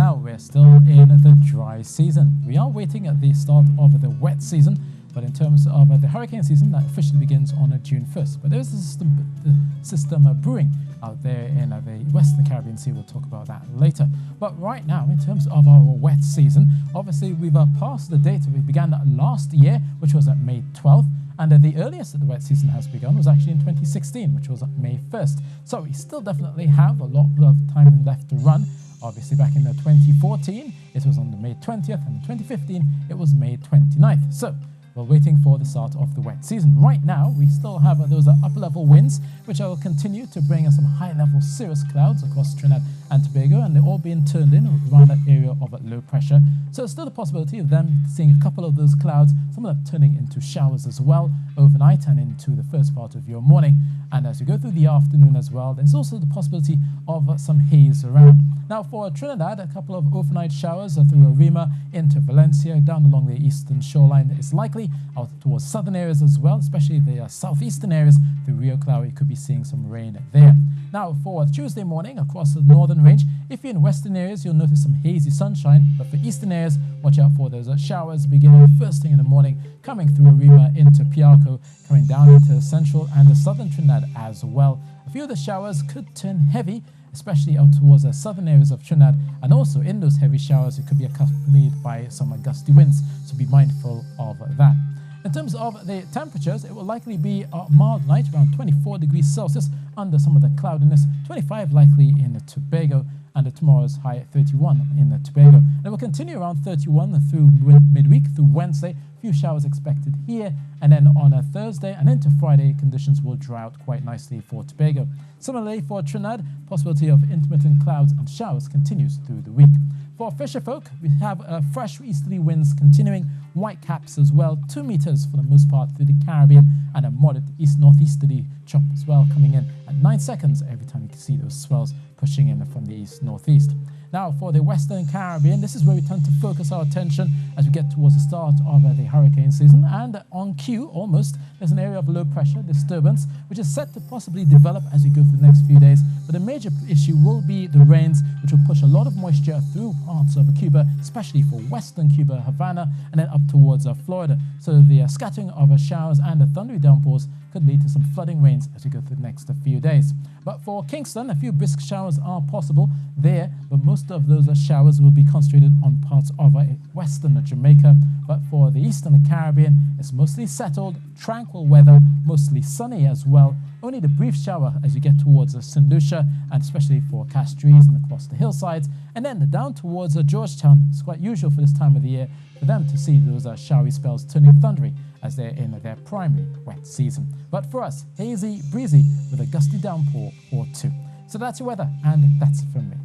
now we're still in the dry season. We are waiting at the start of the wet season, but in terms of the hurricane season, that officially begins on June 1st. But there's a system brewing out there in the Western Caribbean Sea. We'll talk about that later. But right now, in terms of our wet season, obviously we've passed the date. We began last year, which was at May 12th. And the earliest that the wet season has begun was actually in 2016, which was May 1st. So we still definitely have a lot of time left to run. Obviously, back in 2014, it was on the May 20th, and in 2015, it was May 29th. So we're waiting for the start of the wet season. Right now, we still have those upper-level winds, which will continue to bring us some high-level cirrus clouds across Trinidad and Tobago, and they're all being turned in around that area of low pressure. So there's still the possibility of them seeing a couple of those clouds, some of them turning into showers as well overnight and into the first part of your morning. And as you go through the afternoon as well, there's also the possibility of some haze around. Now for Trinidad, a couple of overnight showers through Arima into Valencia, down along the eastern shoreline is likely, out towards southern areas as well, especially the southeastern areas through Rio Claro. You could be seeing some rain there. Now for Tuesday morning across the northern range, if you're in western areas, you'll notice some hazy sunshine, but for eastern areas, watch out for those showers beginning first thing in the morning, coming through Arima into Piarco, coming down into the central and the southern Trinidad as well. A few of the showers could turn heavy, especially out towards the southern areas of Trinidad, and also in those heavy showers, it could be accompanied by some gusty winds, so be mindful of that. In terms of the temperatures, it will likely be a mild night, around 24 degrees Celsius under some of the cloudiness, 25 likely in the Tobago, and tomorrow's high at 31 in the Tobago. And it will continue around 31 through midweek, through Wednesday. A few showers expected here, and then on a Thursday and into Friday, conditions will dry out quite nicely for Tobago. Similarly for Trinidad, possibility of intermittent clouds and showers continues through the week. For fisherfolk, we have fresh easterly winds continuing, white caps as well, 2 meters for the most part through the Caribbean, and a moderate east-northeasterly chop as well coming in at 9 seconds every time you can see those swells pushing in from the east-northeast. Now for the Western Caribbean, this is where we tend to focus our attention as we get towards the start of the hurricane season, and on cue almost, there's an area of low pressure disturbance which is set to possibly develop as we go through the next few days. But the major issue will be the rains, which will push a lot of moisture through parts of Cuba, especially for western Cuba, Havana, and then up towards Florida. So the scattering of showers and the thundery downpours could lead to some flooding rains as we go through the next few days. But for Kingston, a few brisk showers are possible there, but most of those showers will be concentrated on parts of western Jamaica. But for the eastern Caribbean, it's mostly settled, tranquil weather, mostly sunny as well. Only the brief shower as you get towards St. Lucia, and especially for Castries and across the hillsides. And then down towards Georgetown, it's quite usual for this time of the year for them to see those showery spells turning thundery as they're in their primary wet season. But for us, hazy, breezy with a gusty downpour or two. So that's your weather, and that's it from me.